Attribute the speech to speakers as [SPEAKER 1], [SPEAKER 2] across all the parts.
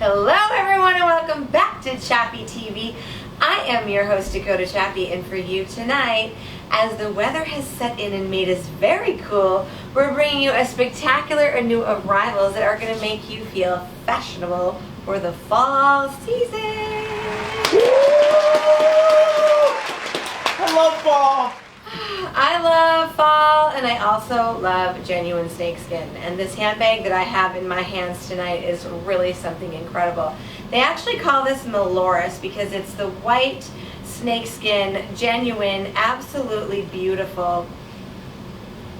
[SPEAKER 1] Hello everyone and welcome back to Chappy TV. I am your host Dakota Chappy, and for you tonight, as the weather has set in and made us very cool, we're bringing you a spectacular and new arrivals that are going to make you feel fashionable for the fall season.
[SPEAKER 2] I love fall.
[SPEAKER 1] I love fall, and I also love genuine snakeskin. And this handbag that I have in my hands tonight is really something incredible. They actually call this Melorus because it's the white snakeskin, genuine, absolutely beautiful.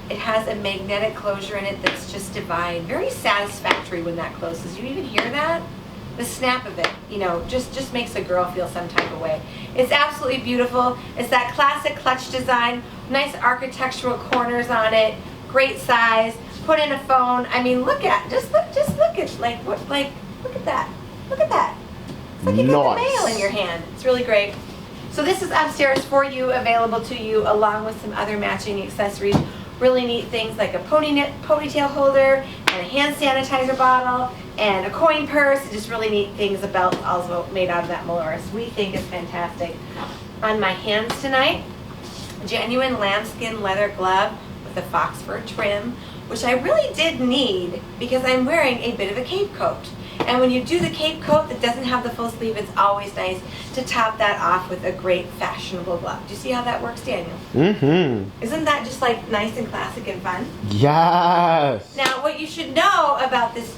[SPEAKER 1] It has a magnetic closure in it that's just divine. Very satisfactory when that closes. You even hear that? The snap of it, you know, just makes a girl feel some type of way. It's absolutely beautiful. It's that classic clutch design, nice architectural corners on it, great size. Put in a phone. I mean, look at look at look at that. Look at that. It's like you got the mail in your hand. It's really great. So this is upstairs for you, available to you, along with some other matching accessories. Really neat things like a ponytail holder and a hand sanitizer bottle and a coin purse. Just really neat things. A belt also made out of that Melorus. We think is fantastic. On my hands tonight, genuine lambskin leather glove with a fox fur trim, which I really did need because I'm wearing a bit of a cape coat. And when you do the cape coat that doesn't have the full sleeve, it's always nice to top that off with a great fashionable glove. Do you see how that works, Daniel?
[SPEAKER 2] Mm-hmm.
[SPEAKER 1] Isn't that just like nice and classic and fun?
[SPEAKER 2] Yes.
[SPEAKER 1] Now, what you should know about this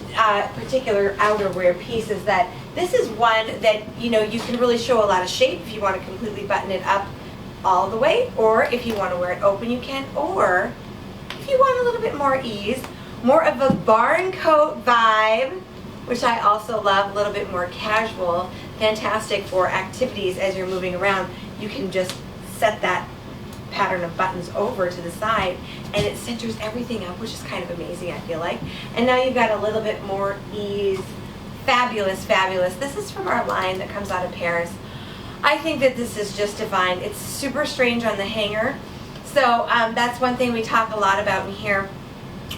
[SPEAKER 1] particular outerwear piece is that this is one that, you know, you can really show a lot of shape if you want to completely button it up all the way, or if you want to wear it open, you can, or if you want a little bit more ease, more of a barn coat vibe, which I also love, a little bit more casual, fantastic for activities as you're moving around. You can just set that pattern of buttons over to the side and it centers everything up, which is kind of amazing, I feel like. And now you've got a little bit more ease. Fabulous, fabulous. This is from our line that comes out of Paris. I think that this is just divine. It's super strange on the hanger. So that's one thing we talk a lot about in here.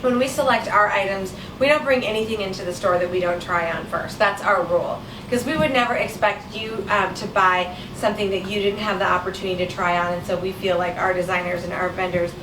[SPEAKER 1] When we select our items, we don't bring anything into the store that we don't try on first. That's our rule. Because we would never expect you to buy something that you didn't have the opportunity to try on. And so we feel like our designers and our vendors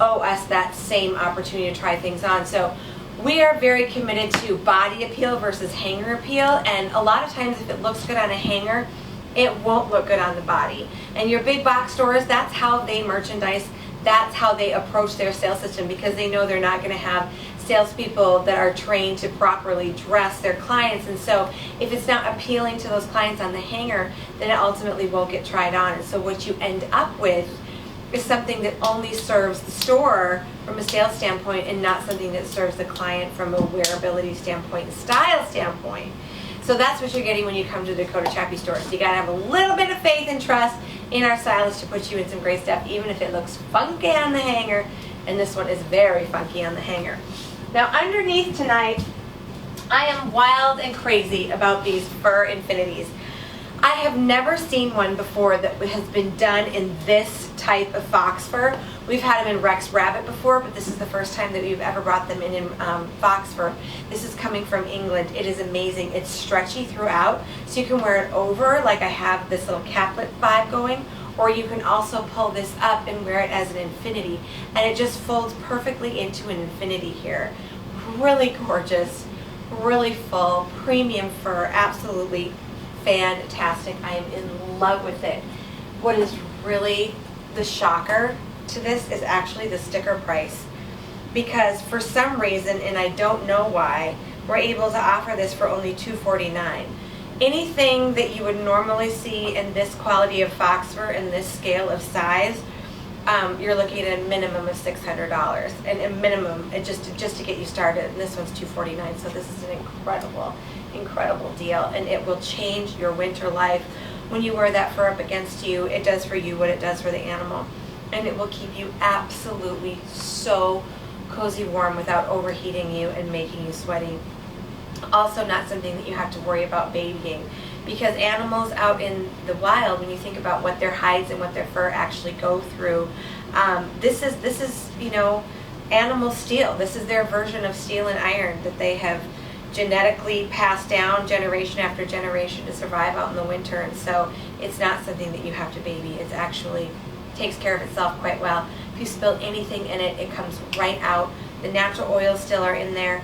[SPEAKER 1] owe us that same opportunity to try things on. So we are very committed to body appeal versus hanger appeal. And a lot of times if it looks good on a hanger, it won't look good on the body. And your big box stores, that's how they merchandise. That's how they approach their sales system, because they know they're not going to have salespeople that are trained to properly dress their clients. And so if it's not appealing to those clients on the hanger, then it ultimately won't get tried on. And so what you end up with is something that only serves the store from a sales standpoint and not something that serves the client from a wearability standpoint and style standpoint. So that's what you're getting when you come to the Dakota Chappy store. So you got to have a little bit of faith and trust in our stylists to put you in some great stuff, even if it looks funky on the hanger. And this one is very funky on the hanger. Now underneath tonight, I am wild and crazy about these fur infinities. I have never seen one before that has been done in this type of fox fur. We've had them in Rex Rabbit before, but this is the first time that we've ever brought them in fox fur. This is coming from England. It is amazing. It's stretchy throughout, so you can wear it over like I have this little caplet vibe going, or you can also pull this up and wear it as an infinity, and it just folds perfectly into an infinity here. Really gorgeous, really full, premium fur, absolutely fantastic. I am in love with it. What is really the shocker to this is actually the sticker price, because for some reason, and I don't know why, we're able to offer this for only $249. Anything that you would normally see in this quality of fox fur and this scale of size, you're looking at a minimum of $600, and a minimum just to get you started. And this one's $249, so this is an incredible deal, and it will change your winter life. When you wear that fur up against you, it does for you what it does for the animal, and it will keep you absolutely so cozy warm without overheating you and making you sweaty. Also not something that you have to worry about babying, because animals out in the wild, when you think about what their hides and what their fur actually go through, this is you know, animal steel. This is their version of steel and iron that they have genetically passed down generation after generation to survive out in the winter, and so it's not something that you have to baby. It actually takes care of itself quite well. If you spill anything in it, it comes right out. The natural oils still are in there.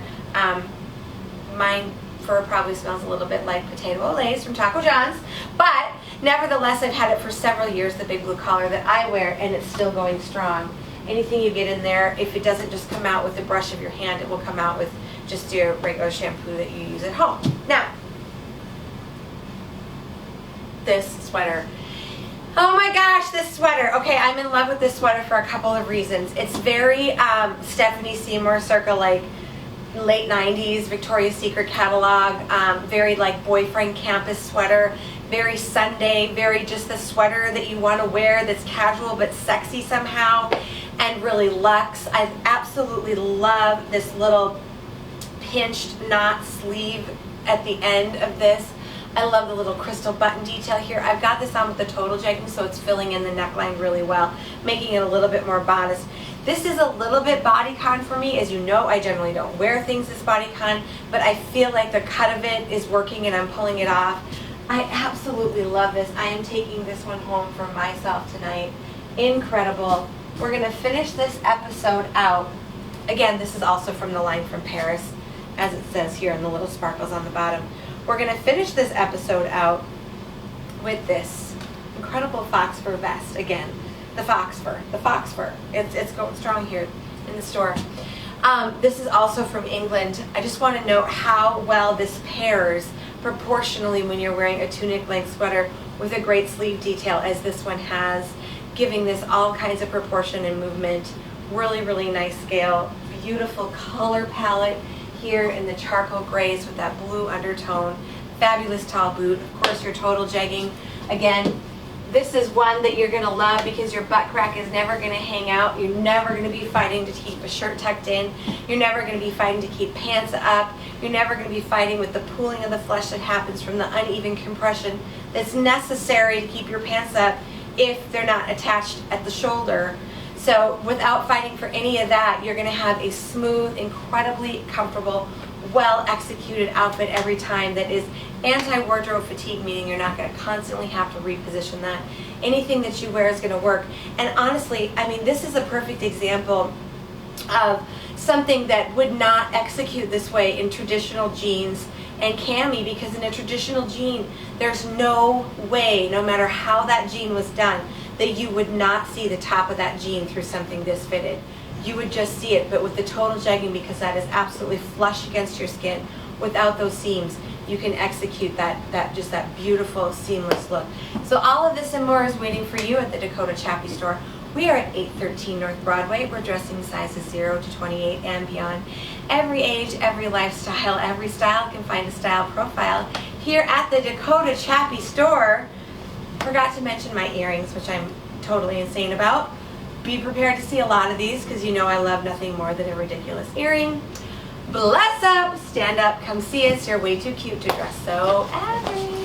[SPEAKER 1] Mine fur probably smells a little bit like potato olays from Taco John's, but nevertheless, I've had it for several years, the big blue collar that I wear, and it's still going strong. Anything you get in there, if it doesn't just come out with the brush of your hand, it will come out with just your regular shampoo that you use at home. Now, this sweater. Oh my gosh, this sweater. Okay, I'm in love with this sweater for a couple of reasons. It's very Stephanie Seymour circa like late 90s Victoria's Secret catalog, very like boyfriend campus sweater, very Sunday, very just the sweater that you want to wear that's casual but sexy somehow and really luxe. I absolutely love this little pinched knot sleeve at the end of this. I love the little crystal button detail here. I've got this on with the Total Jegging, so it's filling in the neckline really well, making it a little bit more bodice. This is a little bit bodycon for me. As you know, I generally don't wear things this bodycon, but I feel like the cut of it is working and I'm pulling it off. I absolutely love this. I am taking this one home for myself tonight. Incredible. We're going to finish this episode out. Again, this is also from the line from Paris, as it says here in the little sparkles on the bottom. We're going to finish this episode out with this incredible fox fur vest. Again, the fox fur. It's going strong here in the store. This is also from England. I just want to note how well this pairs proportionally when you're wearing a tunic length sweater with a great sleeve detail as this one has, giving this all kinds of proportion and movement. Really, really nice scale. Beautiful color palette here in the charcoal grays with that blue undertone. Fabulous tall boot. Of course, your Total Jegging. Again, this is one that you're going to love because your butt crack is never going to hang out. You're never going to be fighting to keep a shirt tucked in. You're never going to be fighting to keep pants up. You're never going to be fighting with the pooling of the flesh that happens from the uneven compression that's necessary to keep your pants up if they're not attached at the shoulder. So without fighting for any of that, you're going to have a smooth, incredibly comfortable, well-executed outfit every time that is anti-wardrobe fatigue, meaning you're not going to constantly have to reposition that. Anything that you wear is going to work. And honestly, I mean, this is a perfect example of something that would not execute this way in traditional jeans and cami, because in a traditional jean, there's no way, no matter how that jean was done, that you would not see the top of that jean through something this fitted. You would just see it, but with the Total Jegging, because that is absolutely flush against your skin, without those seams, you can execute that beautiful seamless look. So all of this and more is waiting for you at the Dakota Chappy store. We are at 813 North Broadway. We're dressing sizes 0 to 28 and beyond. Every age, every lifestyle, every style can find a style profile here at the Dakota Chappy store. Forgot to mention my earrings, which I'm totally insane about. Be prepared to see a lot of these because you know I love nothing more than a ridiculous earring. Bless up, stand up, come see us. You're way too cute to dress so average.